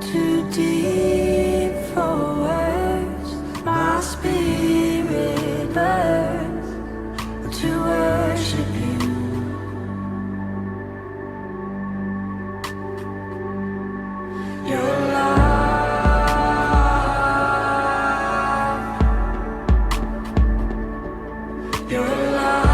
Too deep for words, my spirit burns to worship you. Your life, your life.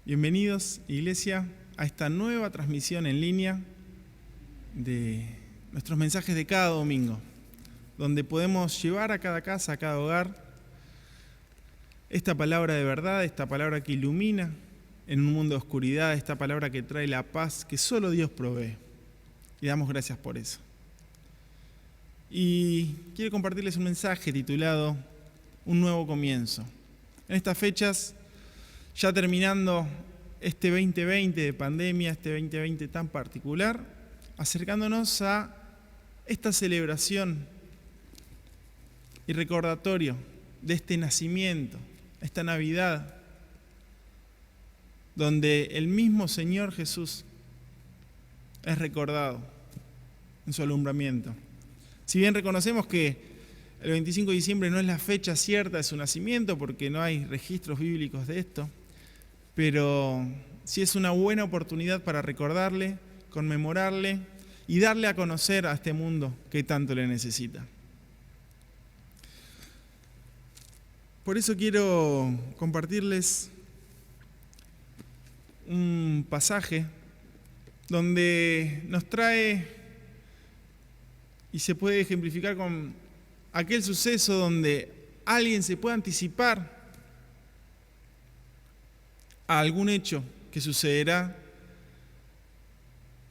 Bienvenidos, Iglesia, a esta nueva transmisión en línea de nuestros mensajes de cada domingo, donde podemos llevar a cada casa, a cada hogar, esta palabra de verdad, esta palabra que ilumina en un mundo de oscuridad, esta palabra que trae la paz que solo Dios provee. Y damos gracias por eso. Y quiero compartirles un mensaje titulado Un nuevo comienzo. En estas fechas, ya terminando este 2020 de pandemia, este 2020 tan particular, acercándonos a esta celebración y recordatorio de este nacimiento, esta Navidad, donde el mismo Señor Jesús es recordado en su alumbramiento. Si bien reconocemos que el 25 de diciembre no es la fecha cierta de su nacimiento, porque no hay registros bíblicos de esto, pero sí es una buena oportunidad para recordarle, conmemorarle y darle a conocer a este mundo que tanto le necesita. Por eso quiero compartirles un pasaje donde nos trae y se puede ejemplificar con aquel suceso donde alguien se puede anticipar a algún hecho que sucederá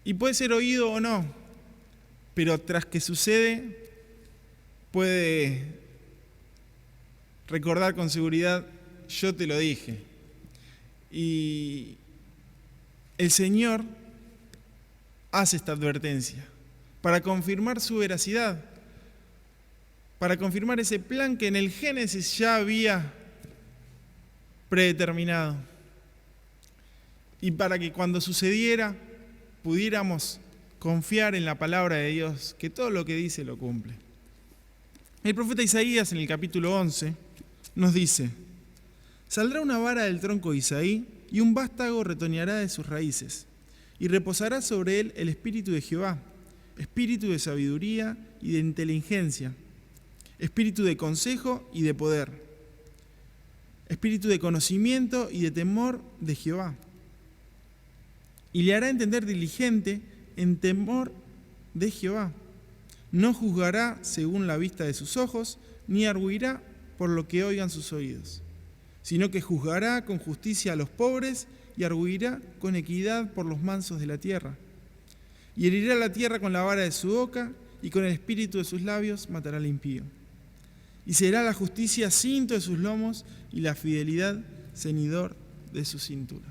y puede ser oído o no, pero tras que sucede puede recordar con seguridad: yo te lo dije. Y el Señor hace esta advertencia para confirmar su veracidad, para confirmar ese plan que en el Génesis ya había predeterminado. Y para que cuando sucediera pudiéramos confiar en la palabra de Dios, que todo lo que dice lo cumple. El profeta Isaías en el capítulo 11 nos dice: saldrá una vara del tronco de Isaí y un vástago retoñará de sus raíces, y reposará sobre él el espíritu de Jehová, espíritu de sabiduría y de inteligencia, espíritu de consejo y de poder, espíritu de conocimiento y de temor de Jehová. Y le hará entender diligente en temor de Jehová. No juzgará según la vista de sus ojos, ni arguirá por lo que oigan sus oídos, sino que juzgará con justicia a los pobres y arguirá con equidad por los mansos de la tierra. Y herirá la tierra con la vara de su boca, y con el espíritu de sus labios matará al impío. Y será la justicia cinto de sus lomos, y la fidelidad ceñidor de su cintura.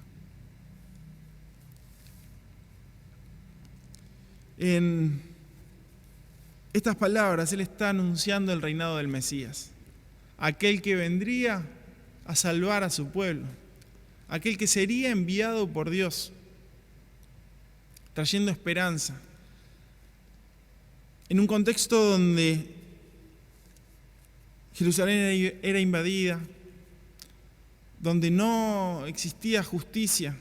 En estas palabras, Él está anunciando el reinado del Mesías, aquel que vendría a salvar a su pueblo, aquel que sería enviado por Dios, trayendo esperanza, en un contexto donde Jerusalén era invadida, donde no existía justicia,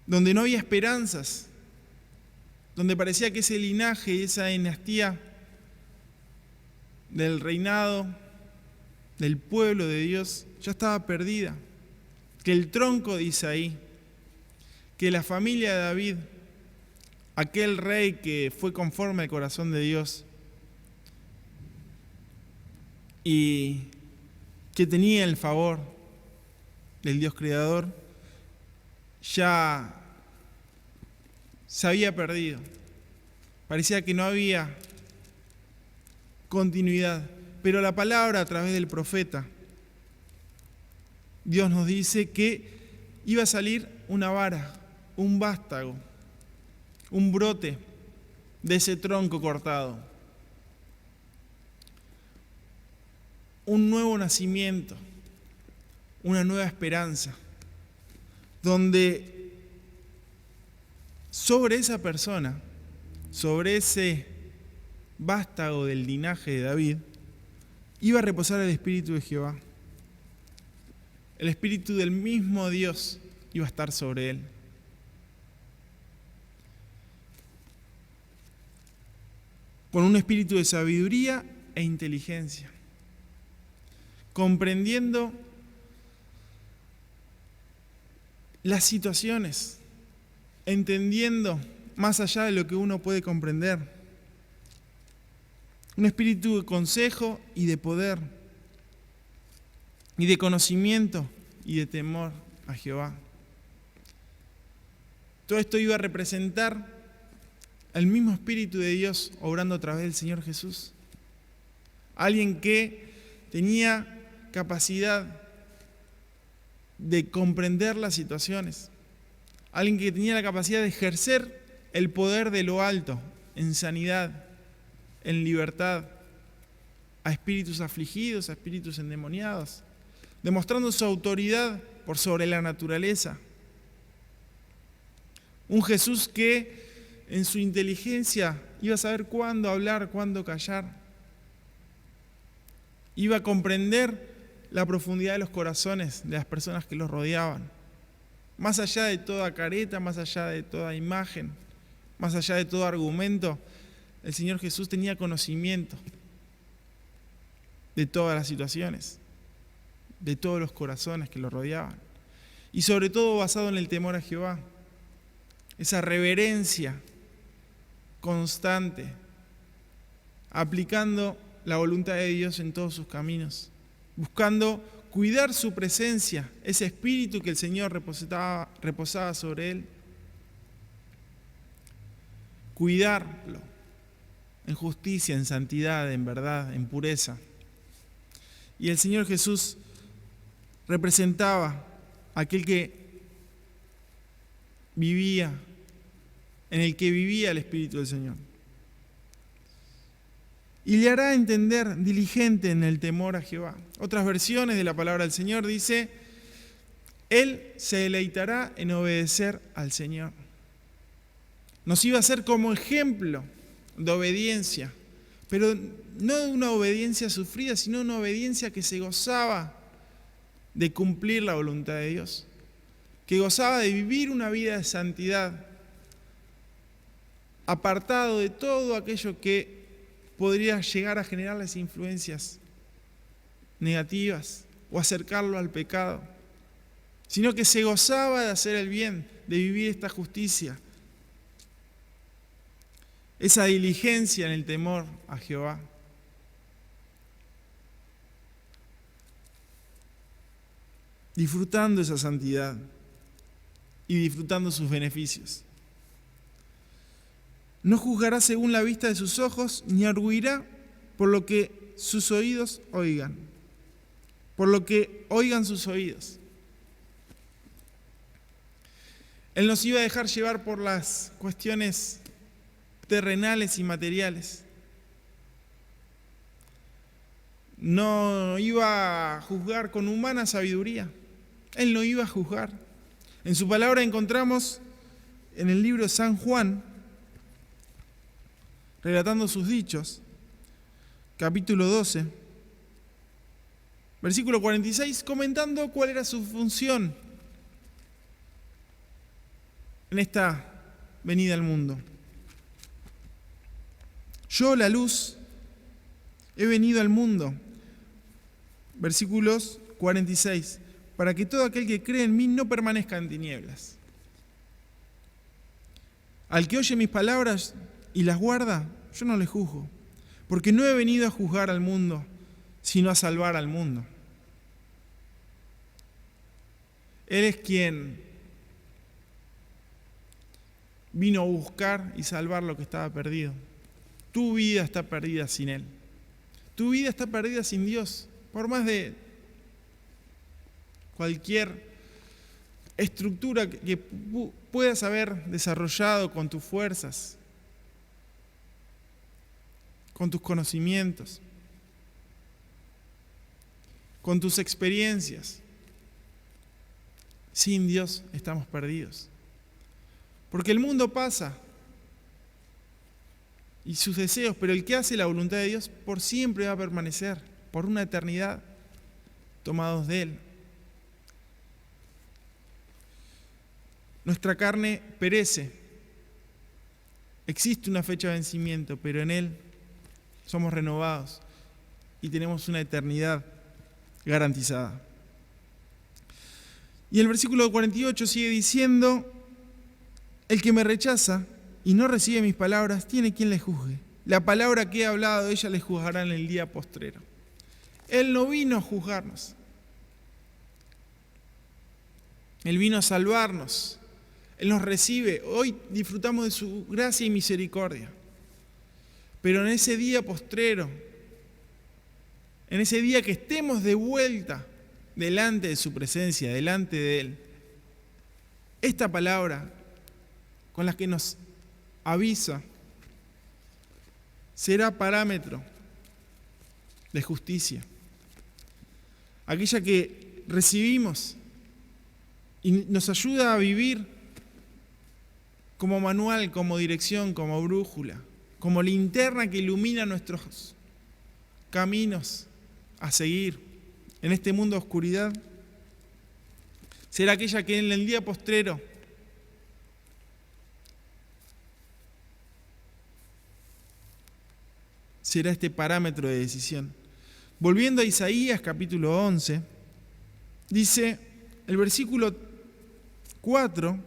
donde no había esperanzas, donde parecía que ese linaje y esa dinastía del reinado del pueblo de Dios ya estaba perdida, que el tronco de Isaí, que la familia de David, aquel rey que fue conforme al corazón de Dios y que tenía el favor del Dios creador, ya se había perdido. Parecía que no había continuidad. Pero la palabra a través del profeta, Dios nos dice que iba a salir una vara, un vástago, un brote de ese tronco cortado. Un nuevo nacimiento, una nueva esperanza, donde sobre esa persona, sobre ese vástago del linaje de David, iba a reposar el Espíritu de Jehová. El Espíritu del mismo Dios iba a estar sobre él. Con un espíritu de sabiduría e inteligencia, comprendiendo las situaciones, entendiendo más allá de lo que uno puede comprender. Un espíritu de consejo y de poder, y de conocimiento y de temor a Jehová. Todo esto iba a representar el mismo Espíritu de Dios obrando a través del Señor Jesús. Alguien que tenía capacidad de comprender las situaciones. Alguien que tenía la capacidad de ejercer el poder de lo alto en sanidad, en libertad, a espíritus afligidos, a espíritus endemoniados, demostrando su autoridad por sobre la naturaleza. Un Jesús que en su inteligencia iba a saber cuándo hablar, cuándo callar. Iba a comprender la profundidad de los corazones de las personas que los rodeaban. Más allá de toda careta, más allá de toda imagen, más allá de todo argumento, el Señor Jesús tenía conocimiento de todas las situaciones, de todos los corazones que lo rodeaban. Y sobre todo basado en el temor a Jehová. Esa reverencia constante, aplicando la voluntad de Dios en todos sus caminos, buscando cuidar su presencia, ese espíritu que el Señor reposaba sobre él, cuidarlo en justicia, en santidad, en verdad, en pureza. Y el Señor Jesús representaba a aquel que vivía, en el que vivía el Espíritu del Señor. Y le hará entender diligente en el temor a Jehová. Otras versiones de la palabra del Señor dice, Él se deleitará en obedecer al Señor. Nos iba a ser como ejemplo de obediencia, pero no de una obediencia sufrida, sino una obediencia que se gozaba de cumplir la voluntad de Dios, que gozaba de vivir una vida de santidad, apartado de todo aquello que podría llegar a generarles influencias negativas o acercarlo al pecado, sino que se gozaba de hacer el bien, de vivir esta justicia, esa diligencia en el temor a Jehová. Disfrutando esa santidad y disfrutando sus beneficios. No juzgará según la vista de sus ojos, ni arguirá por lo que sus oídos oigan, por lo que oigan sus oídos. Él nos iba a dejar llevar por las cuestiones terrenales y materiales. No iba a juzgar con humana sabiduría. Él no iba a juzgar. En su palabra encontramos en el libro de San Juan, relatando sus dichos, capítulo 12, versículo 46, comentando cuál era su función en esta venida al mundo. Yo, la luz, he venido al mundo, versículos 46, para que todo aquel que cree en mí no permanezca en tinieblas. Al que oye mis palabras y las guarda, yo no le juzgo, porque no he venido a juzgar al mundo, sino a salvar al mundo. Él es quien vino a buscar y salvar lo que estaba perdido. Tu vida está perdida sin Él. Tu vida está perdida sin Dios. Por más de cualquier estructura que puedas haber desarrollado con tus fuerzas, con tus conocimientos, con tus experiencias. Sin Dios estamos perdidos. Porque el mundo pasa y sus deseos, pero el que hace la voluntad de Dios por siempre va a permanecer, por una eternidad, tomados de Él. Nuestra carne perece. Existe una fecha de vencimiento, pero en Él somos renovados y tenemos una eternidad garantizada. Y el versículo 48 sigue diciendo: el que me rechaza y no recibe mis palabras, tiene quien le juzgue. La palabra que he hablado, ella le juzgará en el día postrero. Él no vino a juzgarnos. Él vino a salvarnos. Él nos recibe. Hoy disfrutamos de su gracia y misericordia. Pero en ese día postrero, en ese día que estemos de vuelta delante de su presencia, delante de Él, esta palabra con la que nos avisa será parámetro de justicia. Aquella que recibimos y nos ayuda a vivir como manual, como dirección, como brújula, como linterna que ilumina nuestros caminos a seguir en este mundo de oscuridad. Será aquella que en el día postrero será este parámetro de decisión. Volviendo a Isaías capítulo 11, dice el versículo 4,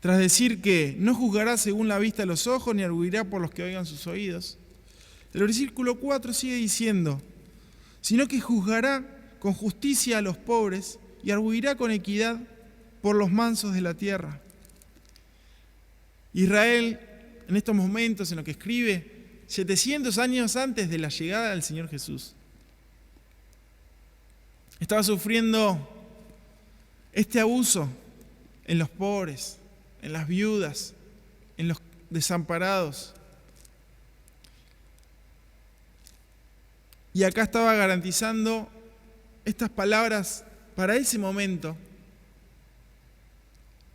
tras decir que no juzgará según la vista de los ojos, ni arguirá por los que oigan sus oídos. El versículo 4 sigue diciendo: sino que juzgará con justicia a los pobres y arguirá con equidad por los mansos de la tierra. Israel, en estos momentos en los que escribe, 700 años antes de la llegada del Señor Jesús, estaba sufriendo este abuso en los pobres, en las viudas, en los desamparados. Y acá estaba garantizando estas palabras para ese momento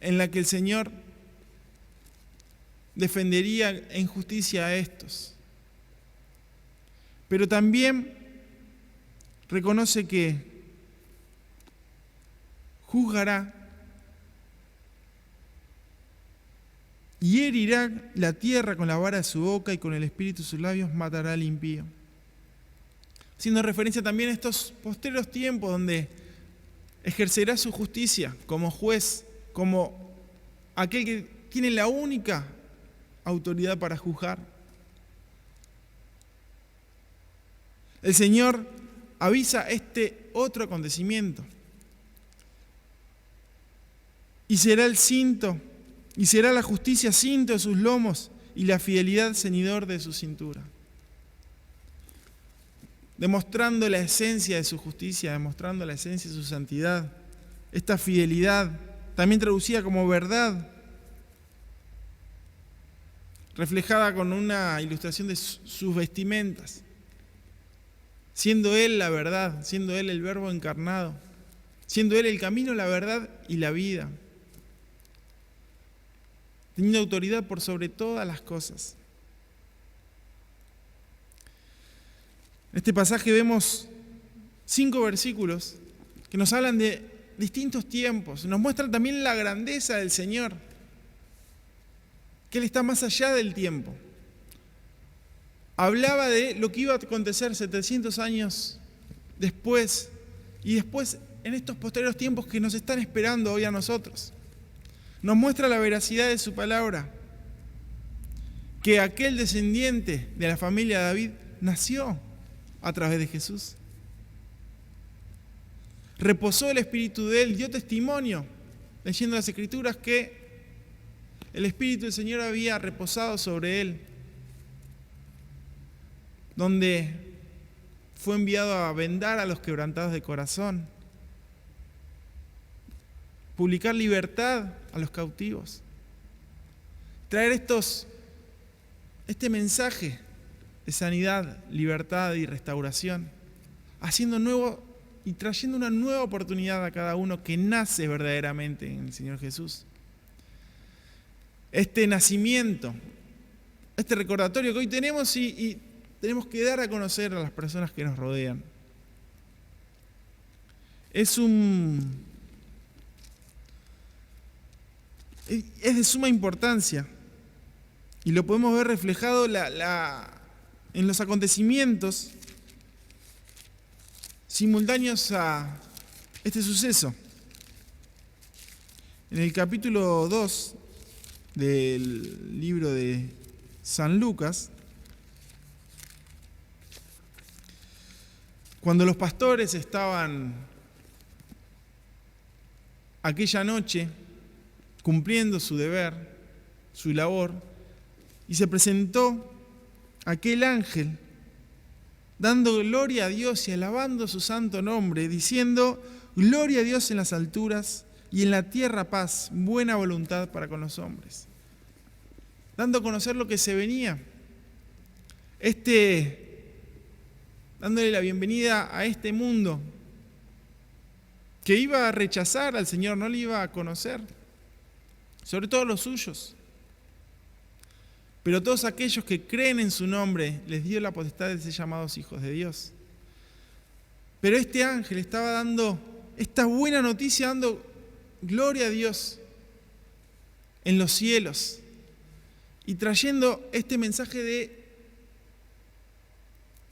en la que el Señor defendería en justicia a estos. Pero también reconoce que juzgará y herirá la tierra con la vara de su boca, y con el espíritu de sus labios matará al impío. Haciendo referencia también a estos postreros tiempos donde ejercerá su justicia como juez, como aquel que tiene la única autoridad para juzgar. El Señor avisa este otro acontecimiento. Y será el cinto, y será la justicia cinto de sus lomos, y la fidelidad ceñidor de su cintura. Demostrando la esencia de su justicia, demostrando la esencia de su santidad. Esta fidelidad, también traducida como verdad, reflejada con una ilustración de sus vestimentas. Siendo Él la verdad, siendo Él el Verbo encarnado, siendo Él el camino, la verdad y la vida. Teniendo autoridad por sobre todas las cosas. En este pasaje vemos 5 versículos que nos hablan de distintos tiempos, nos muestran también la grandeza del Señor, que Él está más allá del tiempo. Hablaba de lo que iba a acontecer 700 años después, y después en estos posteriores tiempos que nos están esperando hoy a nosotros. Nos muestra la veracidad de su palabra, que aquel descendiente de la familia de David nació a través de Jesús. Reposó el Espíritu de Él, dio testimonio, leyendo las Escrituras, que el Espíritu del Señor había reposado sobre él, donde fue enviado a vendar a los quebrantados de corazón, publicar libertad a los cautivos, traer este mensaje de sanidad, libertad y restauración, haciendo nuevo y trayendo una nueva oportunidad a cada uno que nace verdaderamente en el Señor Jesús. Este nacimiento, este recordatorio que hoy tenemos y tenemos que dar a conocer a las personas que nos rodean. Es de suma importancia y lo podemos ver reflejado en los acontecimientos simultáneos a este suceso. En el capítulo 2 del libro de San Lucas, cuando los pastores estaban aquella noche cumpliendo su deber, su labor, y se presentó aquel ángel dando gloria a Dios y alabando su santo nombre, diciendo: gloria a Dios en las alturas y en la tierra paz, buena voluntad para con los hombres. Dando a conocer lo que se venía. Dándole la bienvenida a este mundo que iba a rechazar al Señor, no le iba a conocer, sobre todo los suyos. Pero todos aquellos que creen en su nombre, les dio la potestad de ser llamados hijos de Dios. Pero este ángel estaba dando esta buena noticia, dando gloria a Dios en los cielos y trayendo este mensaje de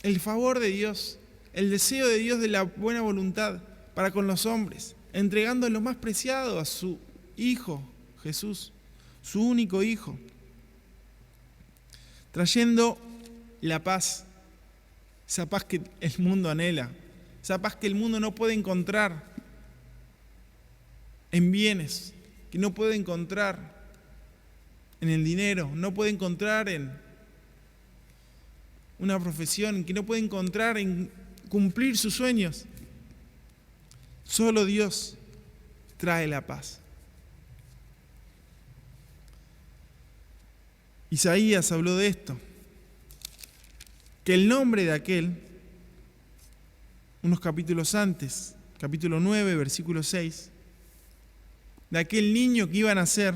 el favor de Dios, el deseo de Dios de la buena voluntad para con los hombres, entregando lo más preciado a su Hijo Jesús, su único Hijo, trayendo la paz, esa paz que el mundo anhela, esa paz que el mundo no puede encontrar en bienes, que no puede encontrar en el dinero, no puede encontrar en una profesión, que no puede encontrar en cumplir sus sueños. Solo Dios trae la paz. Isaías habló de esto, que el nombre de aquel, unos capítulos antes, capítulo 9, versículo 6, de aquel niño que iba a nacer,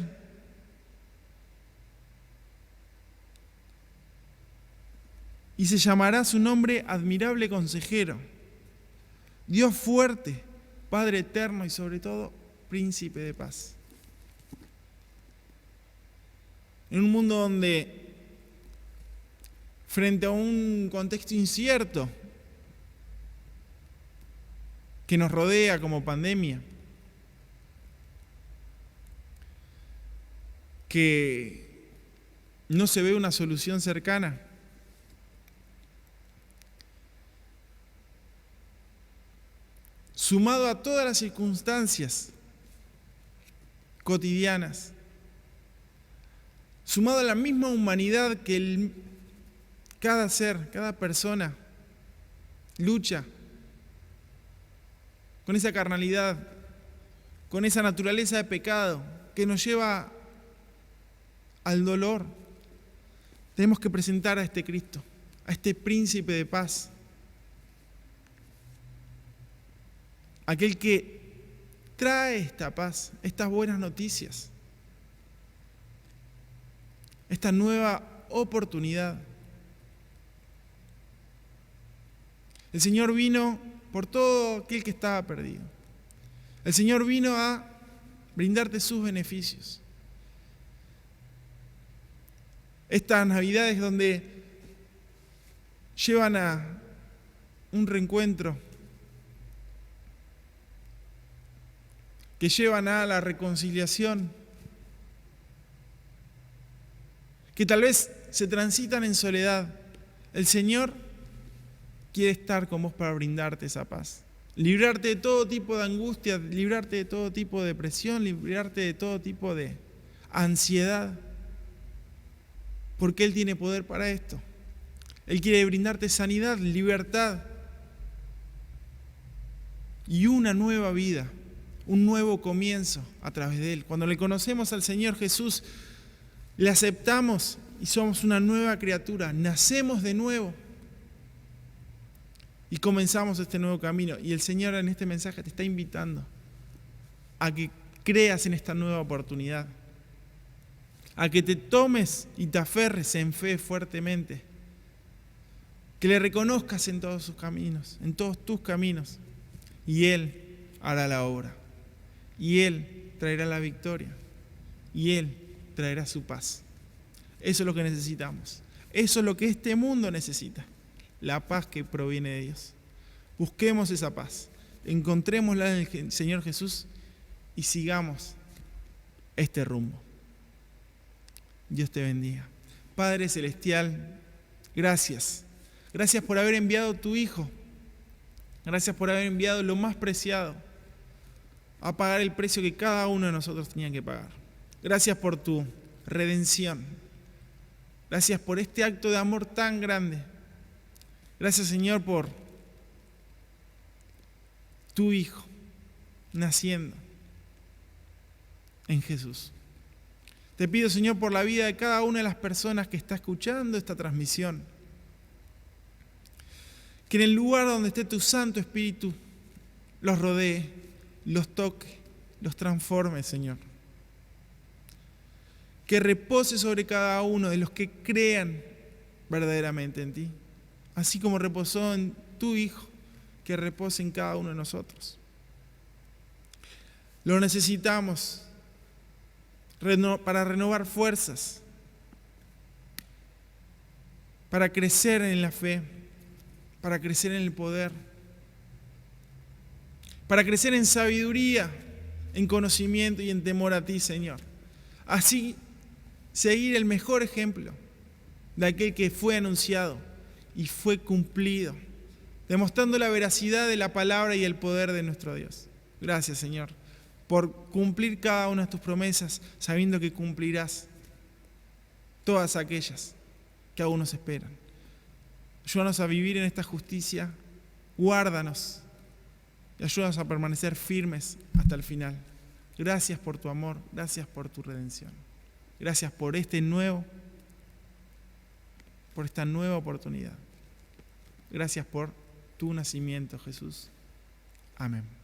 y se llamará su nombre Admirable Consejero, Dios fuerte, Padre eterno y sobre todo Príncipe de paz. En un mundo donde, frente a un contexto incierto que nos rodea como pandemia, que no se ve una solución cercana, sumado a todas las circunstancias cotidianas, sumado a la misma humanidad que cada ser, cada persona lucha con esa carnalidad, con esa naturaleza de pecado que nos lleva al dolor, tenemos que presentar a este Cristo, a este Príncipe de paz, aquel que trae esta paz, estas buenas noticias, esta nueva oportunidad. El Señor vino por todo aquel que estaba perdido. El Señor vino a brindarte sus beneficios. Estas Navidades donde llevan a un reencuentro, que llevan a la reconciliación, que tal vez se transitan en soledad. El Señor quiere estar con vos para brindarte esa paz, librarte de todo tipo de angustia, librarte de todo tipo de depresión, librarte de todo tipo de ansiedad, porque Él tiene poder para esto. Él quiere brindarte sanidad, libertad y una nueva vida, un nuevo comienzo a través de Él. Cuando le conocemos al Señor Jesús, le aceptamos y somos una nueva criatura, nacemos de nuevo y comenzamos este nuevo camino. Y el Señor en este mensaje te está invitando a que creas en esta nueva oportunidad, a que te tomes y te aferres en fe fuertemente, que le reconozcas en todos sus caminos, en todos tus caminos, y Él hará la obra, y Él traerá la victoria, y Él traerá su paz. Eso es lo que necesitamos, eso es lo que este mundo necesita, la paz que proviene de Dios. Busquemos esa paz, encontrémosla en el Señor Jesús y sigamos este rumbo. Dios te bendiga. Padre Celestial, gracias. Gracias por haber enviado a tu Hijo. Gracias por haber enviado lo más preciado a pagar el precio que cada uno de nosotros tenía que pagar. Gracias por tu redención. Gracias por este acto de amor tan grande. Gracias, Señor, por tu Hijo naciendo en Jesús. Te pido, Señor, por la vida de cada una de las personas que está escuchando esta transmisión, que en el lugar donde esté tu Santo Espíritu los rodee, los toque, los transforme, Señor. Que repose sobre cada uno de los que crean verdaderamente en ti, así como reposó en tu Hijo, que repose en cada uno de nosotros. Lo necesitamos para renovar fuerzas, para crecer en la fe, para crecer en el poder, para crecer en sabiduría, en conocimiento y en temor a ti, Señor. Así, seguir el mejor ejemplo de aquel que fue anunciado y fue cumplido, demostrando la veracidad de la palabra y el poder de nuestro Dios. Gracias, Señor, por cumplir cada una de tus promesas, sabiendo que cumplirás todas aquellas que aún nos esperan. Ayúdanos a vivir en esta justicia, guárdanos y ayúdanos a permanecer firmes hasta el final. Gracias por tu amor, gracias por tu redención. Gracias por esta nueva oportunidad. Gracias por tu nacimiento, Jesús. Amén.